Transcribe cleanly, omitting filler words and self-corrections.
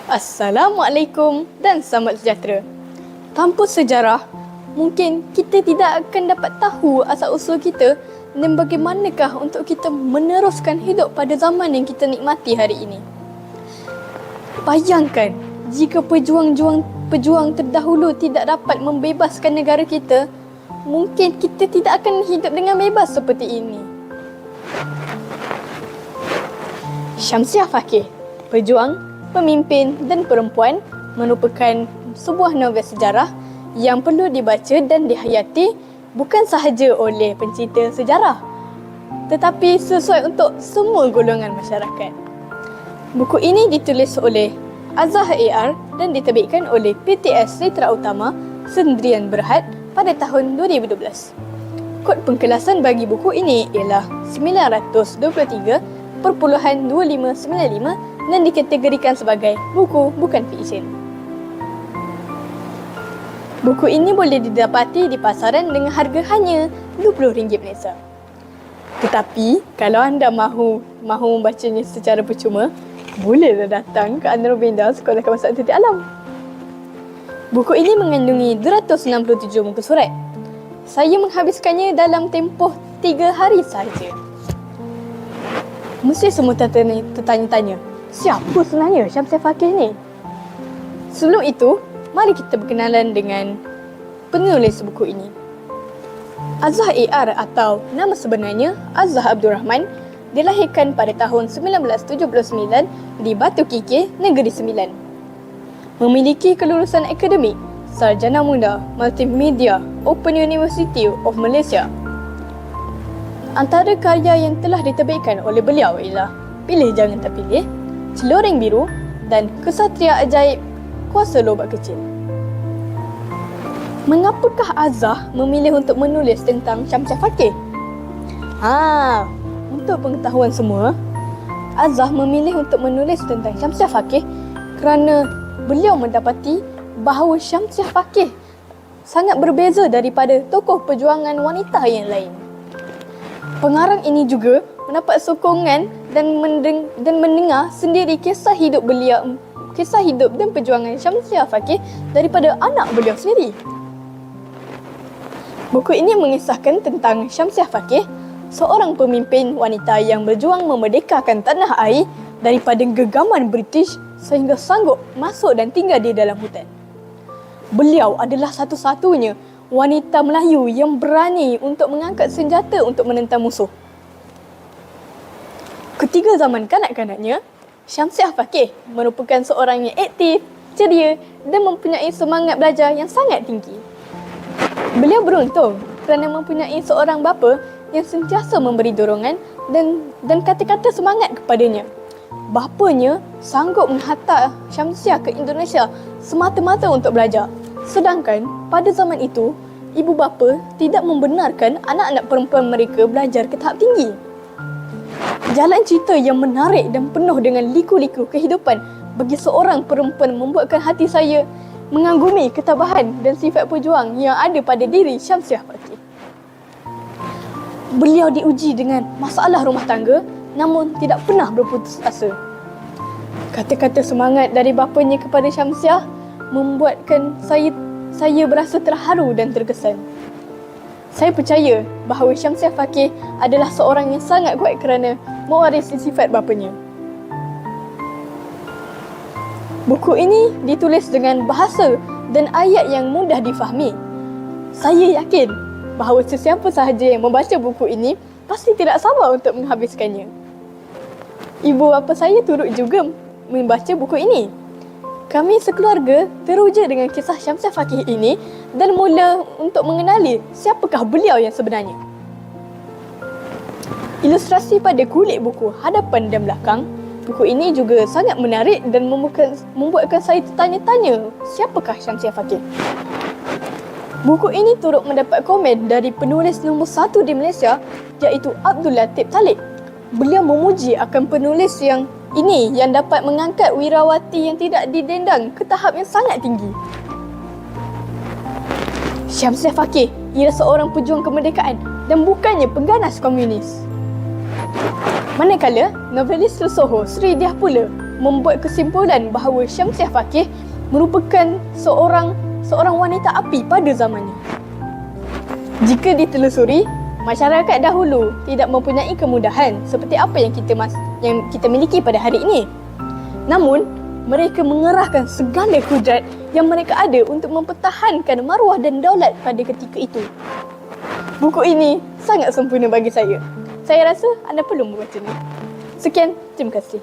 Assalamualaikum dan selamat sejahtera. Tanpa sejarah, mungkin kita tidak akan dapat tahu asal-usul kita dan bagaimanakah untuk kita meneruskan hidup pada zaman yang kita nikmati hari ini. Bayangkan jika pejuang terdahulu tidak dapat membebaskan negara kita, mungkin kita tidak akan hidup dengan bebas seperti ini. Syamsiah Fakih, pejuang, pemimpin dan perempuan merupakan sebuah novel sejarah yang perlu dibaca dan dihayati bukan sahaja oleh pencerita sejarah tetapi sesuai untuk semua golongan masyarakat. Buku ini ditulis oleh Azhar AR dan diterbitkan oleh PTS Litera Utama Sendirian Berhad pada tahun 2012. Kod pengkelasan bagi buku ini ialah 923.2595 dan dikategorikan sebagai buku bukan fiksyen. Buku ini boleh didapati di pasaran dengan harga hanya RM20 Malaysia. Tetapi kalau anda mahu membacanya secara percuma, bolehlah datang ke Anurobenda Sekolah Kawasan Titik Alam. Buku ini mengandungi 267 muka surat. Saya menghabiskannya dalam tempoh 3 hari sahaja. Mesti semua tertanya-tanya, siapa sebenarnya Syamsiah Fakih ni? Sebelum itu, mari kita berkenalan dengan penulis buku ini. Azhar AR atau nama sebenarnya Azhar Abdul Rahman dilahirkan pada tahun 1979 di Batu Kikir, Negeri Sembilan. Memiliki kelulusan akademik Sarjana Muda Multimedia Open University of Malaysia. Antara karya yang telah diterbitkan oleh beliau ialah Pilih Jangan Terpilih, Celoreng Biru dan Kesatria Ajaib Kuasa Lobak Kecil. Mengapakah Azhar memilih untuk menulis tentang Syamsiah Fakih? Untuk pengetahuan semua, Azhar memilih untuk menulis tentang Syamsiah Fakih kerana beliau mendapati bahawa Syamsiah Fakih sangat berbeza daripada tokoh perjuangan wanita yang lain. Pengarang ini juga mendapat sokongan dan mendengar sendiri kisah hidup dan perjuangan Syamsiah Fakih daripada anak beliau sendiri. Buku ini mengisahkan tentang Syamsiah Fakih, seorang pemimpin wanita yang berjuang memerdekakan tanah air daripada gegaman British sehingga sanggup masuk dan tinggal di dalam hutan. Beliau adalah satu-satunya wanita Melayu yang berani untuk mengangkat senjata untuk menentang musuh. Ketika zaman kanak-kanaknya, Syamsiah Fakih merupakan seorang yang aktif, ceria dan mempunyai semangat belajar yang sangat tinggi. Beliau beruntung kerana mempunyai seorang bapa yang sentiasa memberi dorongan dan kata-kata semangat kepadanya. Bapanya sanggup menghantar Syamsiah ke Indonesia semata-mata untuk belajar. Sedangkan pada zaman itu, ibu bapa tidak membenarkan anak-anak perempuan mereka belajar ke tahap tinggi. Jalan cerita yang menarik dan penuh dengan liku-liku kehidupan bagi seorang perempuan membuatkan hati saya mengagumi ketabahan dan sifat pejuang yang ada pada diri Syamsiah Fakih. Beliau diuji dengan masalah rumah tangga namun tidak pernah berputus asa. Kata-kata semangat dari bapanya kepada Syamsiah membuatkan saya berasa terharu dan terkesan. Saya percaya bahawa Syamsiah Fakih adalah seorang yang sangat kuat kerana mewarisi sifat bapanya. Buku ini ditulis dengan bahasa dan ayat yang mudah difahami. Saya yakin bahawa sesiapa sahaja yang membaca buku ini pasti tidak sabar untuk menghabiskannya. Ibu bapa saya turut juga membaca buku ini. Kami sekeluarga teruja dengan kisah Syamsiah Fakih ini dan mula untuk mengenali siapakah beliau yang sebenarnya. Ilustrasi pada kulit buku hadapan dan belakang buku ini juga sangat menarik dan membuatkan saya tertanya-tanya siapakah Syamsiah Fakih. Buku ini turut mendapat komen dari penulis nombor 1 di Malaysia iaitu Abdul Latif Talib. Beliau memuji akan penulis yang dapat mengangkat wirawati yang tidak didendang ke tahap yang sangat tinggi. Syamsiah Fakih ialah seorang pejuang kemerdekaan dan bukannya pengganas komunis. Manakala novelis tersohor Sri Diah Pula membuat kesimpulan bahawa Syamsiah Faqih merupakan seorang wanita api pada zamannya. Jika ditelusuri, masyarakat dahulu tidak mempunyai kemudahan seperti apa yang kita miliki pada hari ini. Namun, mereka mengerahkan segala kudrat yang mereka ada untuk mempertahankan maruah dan daulat pada ketika itu. Buku ini sangat sempurna bagi saya. Saya rasa anda perlu membacanya. Sekian, terima kasih.